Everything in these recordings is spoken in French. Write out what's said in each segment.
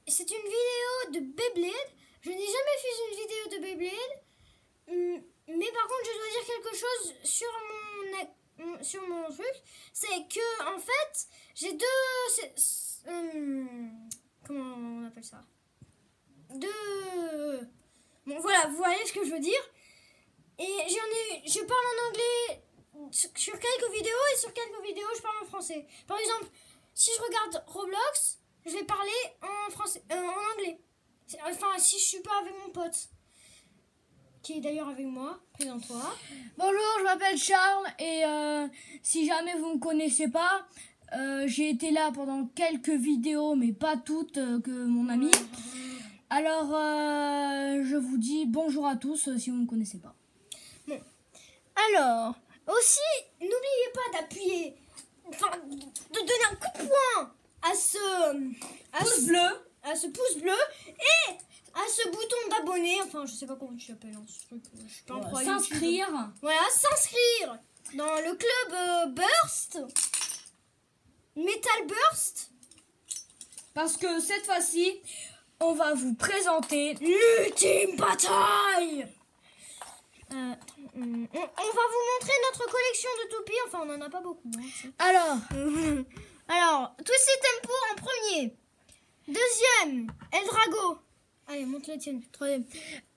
c'est une vidéo de Beyblade. Je n'ai jamais fait une vidéo de Beyblade. Mais par contre, je dois dire quelque chose sur mon truc. C'est que, en fait, j'ai comment on appelle ça? Bon, voilà, vous voyez ce que je veux dire. Et je parle en anglais sur quelques vidéos et sur quelques vidéos, je parle en français. Par exemple, si je regarde Roblox, je vais parler en français, en anglais. Enfin, si je suis pas avec mon pote, qui est d'ailleurs avec moi, présente-toi. Bonjour, je m'appelle Charles et si jamais vous me connaissez pas, j'ai été là pendant quelques vidéos, mais pas toutes que mon ami. Alors, je vous dis bonjour à tous si vous me connaissez pas. Bon. Alors, aussi, n'oubliez pas d'appuyer, enfin, de donner un coup de poing à ce pouce bleu et à ce bouton d'abonner. Enfin, je sais pas comment tu l'appelles, hein, ce truc. Je suis pas un pro. S'inscrire. Voilà, s'inscrire dans le club Burst, Metal Burst. Parce que cette fois-ci, on va vous présenter l'ultime bataille. On va vous montrer notre collection de toupies. Enfin, on n'en a pas beaucoup. Hein. Alors, Twisted Tempo en premier. Deuxième, Eldrago. Allez, montre la tienne. Troisième,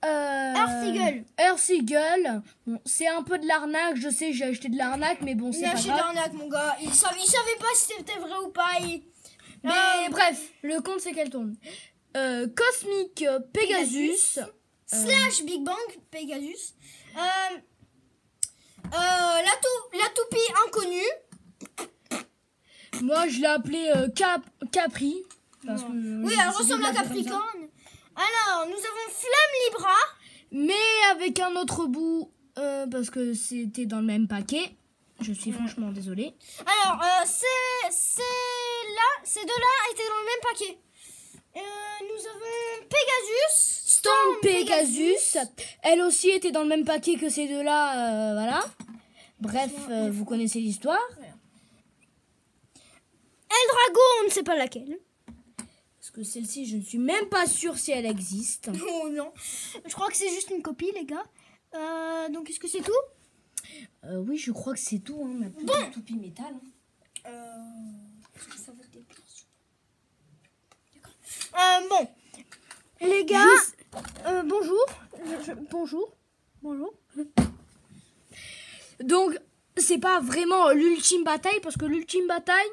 Earth Eagle. Bon, c'est un peu de l'arnaque. Je sais, j'ai acheté de l'arnaque, mais bon, c'est pas grave. Il a acheté de l'arnaque, mon gars. Il savait pas si c'était vrai ou pas. Mais bref, le compte, c'est qu'elle tourne. Cosmic Pegasus. Slash Big Bang Pegasus. La toupie inconnue. Moi, je l'ai appelée Capri. Parce que, oui, elle ressemble à Capricorne. Alors, nous avons Flamme Libra. Mais avec un autre bout, parce que c'était dans le même paquet. Je suis franchement désolée. Alors, ces deux-là étaient dans le même paquet. Nous avons Pegasus. Storm Pegasus. Elle aussi était dans le même paquet que ces deux-là. Voilà. Bref, vous connaissez l'histoire. Eldrago, on ne sait pas laquelle. Parce que celle-ci, je ne suis même pas sûre si elle existe. Oh non. Je crois que c'est juste une copie, les gars. Donc, est-ce que c'est tout? Oui, je crois que c'est tout. Hein, ma petite toupie métal. Ça va être d'accord. Bon. Les gars, bonjour. Bonjour. Donc, c'est pas vraiment l'ultime bataille, parce que l'ultime bataille,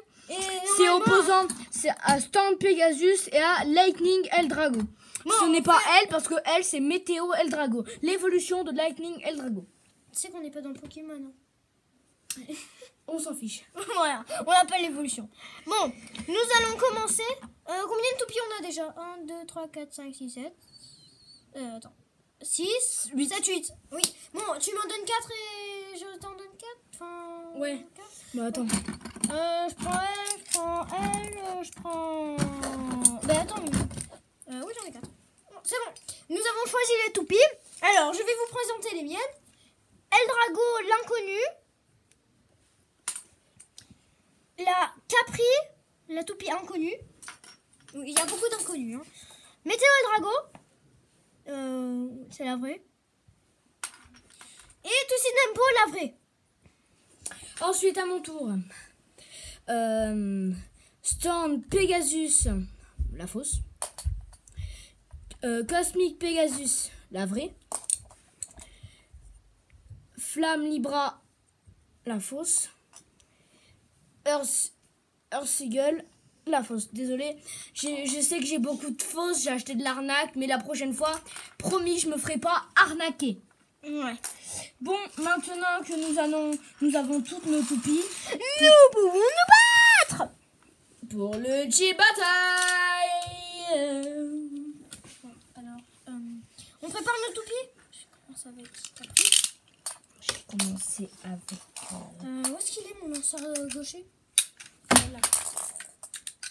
c'est opposant à Storm Pegasus et à Lightning Eldrago. Bon, ce n'est pas elle, parce que elle, c'est Météo Eldrago. L'évolution de Lightning Eldrago. Tu sais qu'on n'est pas dans Pokémon. Hein. On s'en fiche. Voilà, on n'a pas l'évolution. Bon, nous allons commencer. Combien de toupies on a déjà? 1, 2, 3, 4, 5, 6, 7. Attends. 6, 8, 7, 8. Oui. Bon, tu m'en donnes 4 et je t'en donne 4. Enfin. Ouais. 4. Bah attends. Je prends elle, je prends. Bah attends. Oui, j'en ai 4. Bon, c'est bon. Nous avons choisi les toupies. Alors, je vais vous présenter les miennes. Eldrago, l'inconnu. La Capri, la toupie inconnue. Il y a beaucoup d'inconnus. Hein. Météo Eldrago. C'est la vraie. Et Twisted Tempo, la vraie. Ensuite, à mon tour. Storm Pegasus, la fausse. Cosmic Pegasus, la vraie. Flamme Libra, la fausse. Earth Eagle, la fausse. Désolée, je sais que j'ai beaucoup de fausses, j'ai acheté de l'arnaque, mais la prochaine fois, promis, je me ferai pas arnaquer. Ouais. Bon, maintenant que nous avons toutes nos toupies, nous pouvons nous battre pour le G-Bataille. Alors, on prépare nos toupies. Je commence avec Capri. J'ai commencé avec... où est-ce qu'il est mon lanceur gaucher? Là.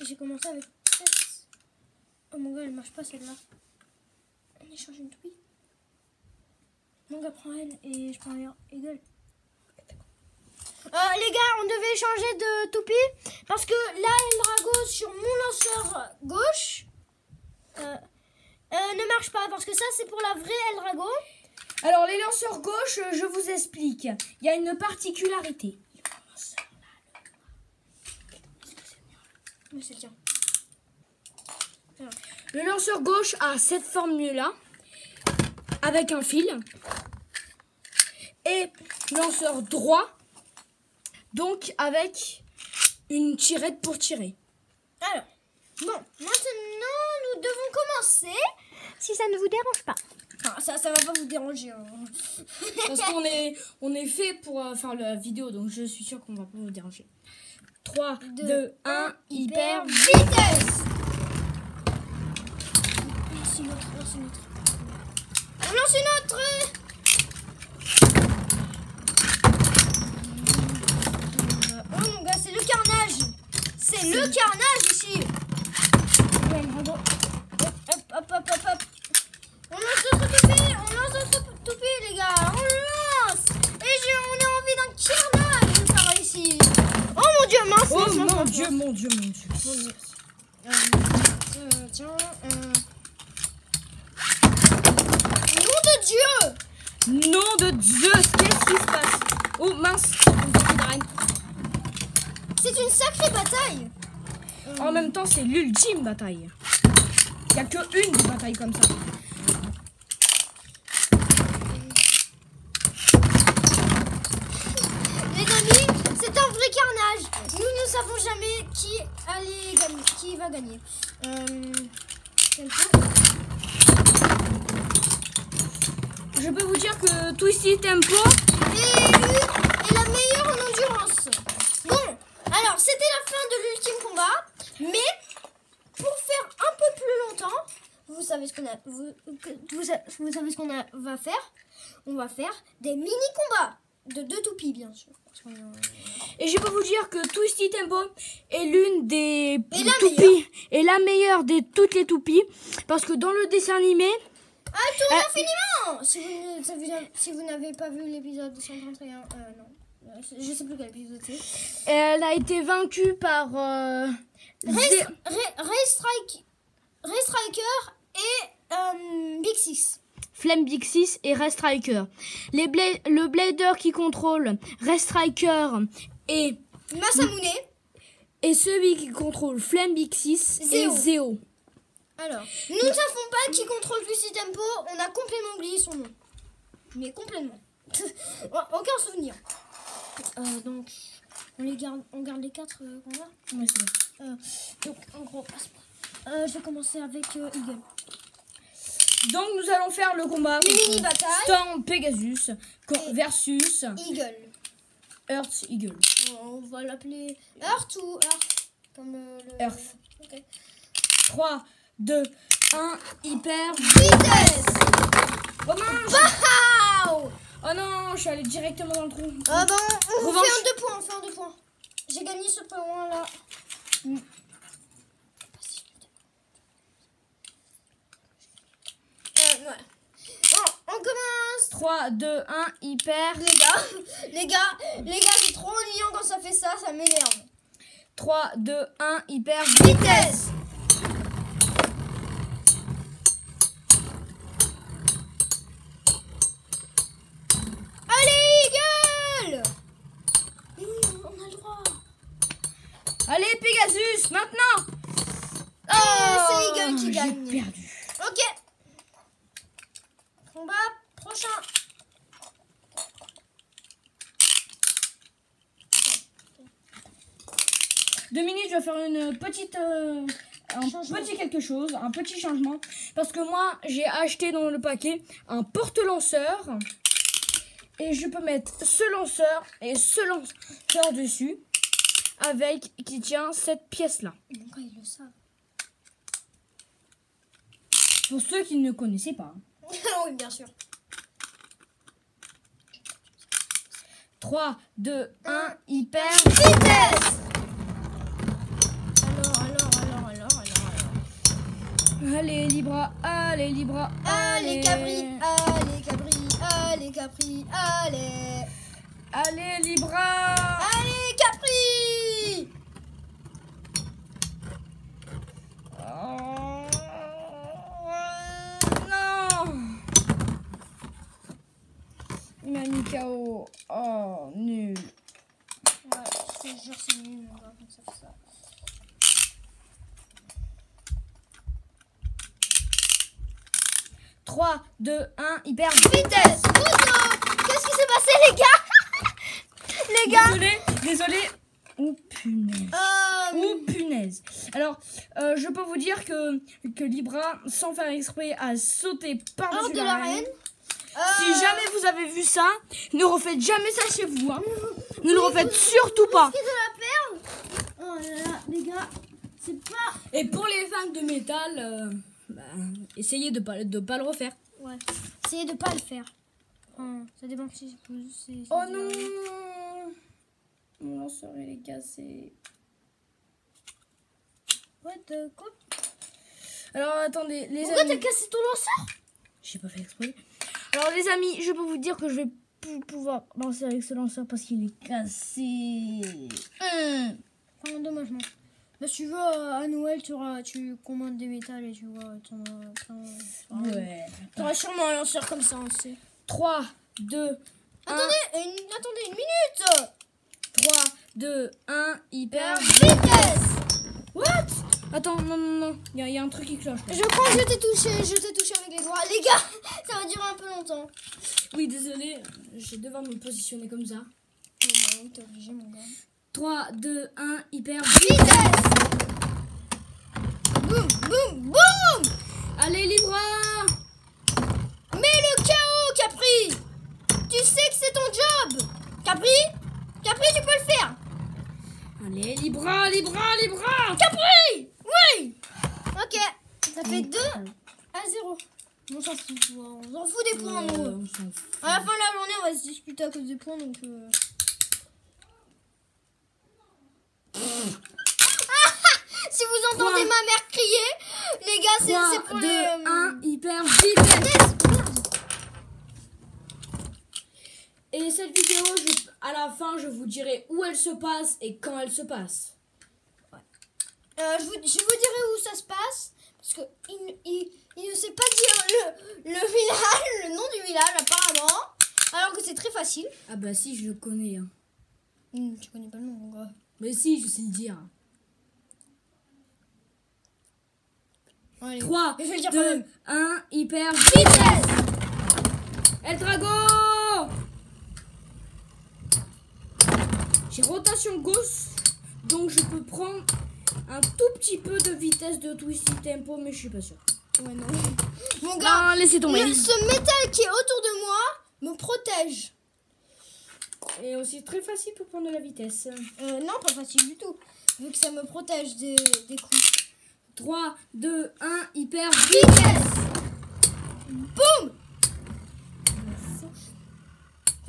J'ai commencé avec 7. Oh mon gars, elle marche pas celle-là. On échange une toupie. Mon gars prend elle et je prends Eagle. Les gars, on devait changer de toupie parce que là, Eldrago sur mon lanceur gauche ne marche pas parce que ça c'est pour la vraie El Drago. Alors les lanceurs gauche, je vous explique. Il y a une particularité. Mais c'est tiens. Le lanceur gauche a cette formule-là, avec un fil. Et lanceur droit, donc avec une tirette pour tirer. Alors, bon, maintenant nous devons commencer, si ça ne vous dérange pas. Enfin, ça va pas vous déranger. Hein. Parce on est fait pour faire la vidéo, donc je suis sûre qu'on va pas vous déranger. 3, 2, 1, hyper vitesse. Lance une autre, lance une autre. On lance une autre. Oh mon gars, c'est le carnage. C'est le carnage ici. Hop, hop, hop, hop, hop. On lance notre toupie, les gars. On lance. Et on a envie d'un carnage de faire ici. Oh mon dieu, mince. Oh mince, mon mince, dieu, mince. mon dieu, mon dieu. Tiens, Nom de Dieu. Nom de Dieu, qu'est-ce qui se passe? Oh mince, une petite arène. C'est une sacrée bataille. En même temps, c'est l'ultime bataille. Il n'y a qu'une bataille comme ça. Les amis, c'est un vrai carnage. Nous ne savons jamais qui va gagner. Je peux vous dire que Twisty Tempo est la meilleure en endurance. Bon, alors c'était la fin de l'ultime combat, mais pour faire un peu plus longtemps, vous savez ce qu'on va faire. On va faire des mini combats de 2 toupies, bien sûr. Et je peux vous dire que Twisty Tempo est l'une des toupies et la meilleure de toutes les toupies parce que dans le dessin animé, tout infiniment. Si vous n'avez pas vu l'épisode 131, non, je sais plus quel épisode c'est. elle a été vaincue par Ray Striker et Big Six. Flame Big 6 et Ray Striker. Le blader qui contrôle Ray Striker et Masamune. Et celui qui contrôle Flame Big 6 et Zeo. Alors, nous ne savons pas qui contrôle Twisty Tempo. On a complètement oublié son nom. Mais complètement. Aucun souvenir. Donc, on garde les 4 combats. Ouais, c'est bon. Donc, en gros, je vais commencer avec Eagle. Donc, nous allons faire le combat. Une mini-bataille. Storm Pegasus versus Eagle. Earth Eagle. On va l'appeler Earth ou Earth comme le... Earth. Ok. 3, 2, 1, hyper vitesse. Oh mince. Wow. Oh non, je suis allée directement dans le trou. Ah ben, on Revanche. fait un 2 points, J'ai gagné ce point là. Voilà. Bon, on commence. 3, 2, 1, hyper. Les gars, c'est trop ennuyant quand ça fait ça m'énerve. 3, 2, 1, hyper Vitesse. Allez, Eagle. On a le droit. Allez, Pegasus, maintenant. C'est Eagle qui gagne. J'ai perdu. Ok. Combat prochain. 2 minutes, je vais faire une petite, un petit changement. Parce que moi, j'ai acheté dans le paquet un porte-lanceur. Et je peux mettre ce lanceur et ce lanceur dessus. Avec, qui tient cette pièce-là. Pourquoi ils le savent? Pour ceux qui ne connaissaient pas. Oui, bien sûr. 3, 2, 1, hyper. Vitesse. Alors. Allez, Libra, allez, Libra, Allez, Capri, allez, Capri, allez, Capri, allez. Allez, Libra. Allez, Capri. KO. Oh, nul. Ouais, je te jure, c'est nul, mon gars, comme ça fait ça. Trois, 2, 1, hyper Vitesse. Qu'est-ce qui s'est passé, les gars? Les gars. Désolé. Oh punaise. Oh punaise. Alors, je peux vous dire que Libra, sans faire exprès, a sauté par-dessus de l'arène. Si jamais vous avez vu ça, ne refaites jamais ça chez vous. Hein. Ne le refaites surtout pas. De la perle. Oh là là, les gars, c'est pas... Et pour les fans de métal, essayez de pas le refaire. Ouais, essayez de pas le faire. Ça dépend si c'est... Oh non, mon lanceur il est cassé. What quoi? Alors attendez, les Pourquoi amis. t'as cassé ton lanceur? J'ai pas fait exprès. Alors les amis, je peux vous dire que je vais plus pouvoir lancer avec ce lanceur parce qu'il est cassé. Enfin, dommage, non. Bah, si tu veux, à Noël, tu commandes des métals et tu vois, Ouais. t'auras sûrement un lanceur comme ça, on sait. 3, 2, 1. Attendez une minute. 3, 2, 1, hyper. Vitesse. What? Attends, non. Il y a un truc qui cloche. Là. Je crois que je t'ai touché avec les doigts. Les gars, ça va durer un peu longtemps. Oui, désolé, je vais devoir me positionner comme ça. Non, t'es obligé, mon gars. 3, 2, 1, hyper. Vitesse. Boum, boum, boum. Allez, Libra. Mais le chaos, Capri. Tu sais que c'est ton job. Capri, tu peux le faire. Allez, Libra. Capri. Oui. Ok, ça fait 2 à 0. On s'en fout, on s'en fout des points, nous. À la fin de la journée, on va se disputer à cause des points, donc... Si vous entendez ma mère crier, les gars, c'est pour 2, les... 1, hyper vitesse. Et cette vidéo, à la fin, je vous dirai où elle se passe et quand elle se passe. je vous dirai où ça se passe, parce que il ne sait pas dire le village, le nom du village, apparemment, alors que c'est très facile. Ah bah si, je le connais. Hein. Tu connais pas le nom, mon gars. Mais si, je sais le dire. Allez. 3, Je vais le dire 2, 1, hyper vitesse. El Drago. J'ai rotation gauche, donc je peux prendre un tout petit peu de vitesse de Twisty Tempo, mais je suis pas sûre. Ouais, non. Mon gars, laissez tomber. Ce métal qui est autour de moi me protège. Et aussi très facile pour prendre de la vitesse. Non, pas facile du tout, vu que ça me protège des coups. 3, 2, 1, hyper Vitesse. Boum. De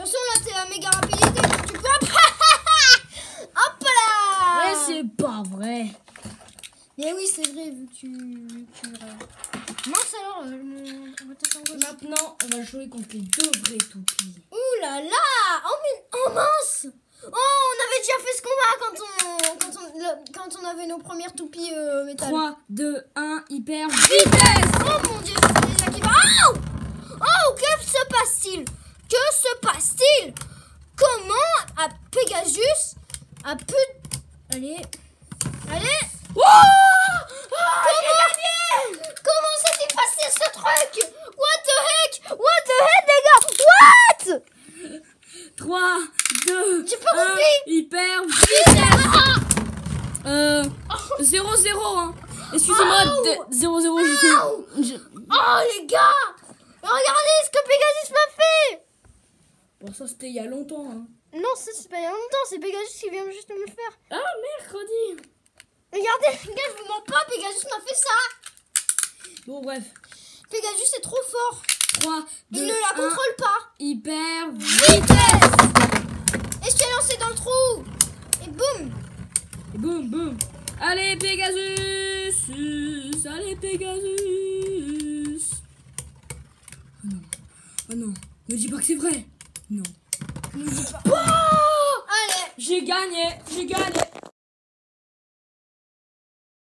toute façon, là, t'es à méga rapidité. Tu peux... Hop là. Ouais, c'est pas vrai. Mais oui, c'est vrai, vu que tu rêves. Mince alors, Maintenant, on va jouer contre les deux vrais toupies. Ouh là là. Oh mince. Oh, on avait déjà fait ce combat quand on avait nos premières toupies métal. 3, 2, 1, hyper vitesse. Oh mon dieu, je suis déjà qui va. Oh, que se passe-t-il? Comment a Pegasus a pu... Allez. Oh, Comment s'est-il passé ce truc? What the heck, les gars? What? 3, 2, J'ai pas 1, compris. hyper Vitesse. 0-0 hein. Excusez-moi, 0-0 j'ai fait... Oh les gars, regardez ce que Pegasus m'a fait. Bon ça c'était il y a longtemps hein. Non, ça c'est pas il y a longtemps, c'est Pegasus qui vient juste de me le faire. Ah mercredi. Regardez, les gars, je vous mens pas, Pegasus m'a fait ça. Bon bref. Pegasus est trop fort. 3, 2, Il ne la contrôle pas. Hyper Vitesse. Et je t'ai lancé dans le trou. Et boum. Et boum boum. Allez Pegasus. Allez Pegasus. Oh non. Ne dis pas que c'est vrai. Non. Ne dis pas. Oh, allez. J'ai gagné.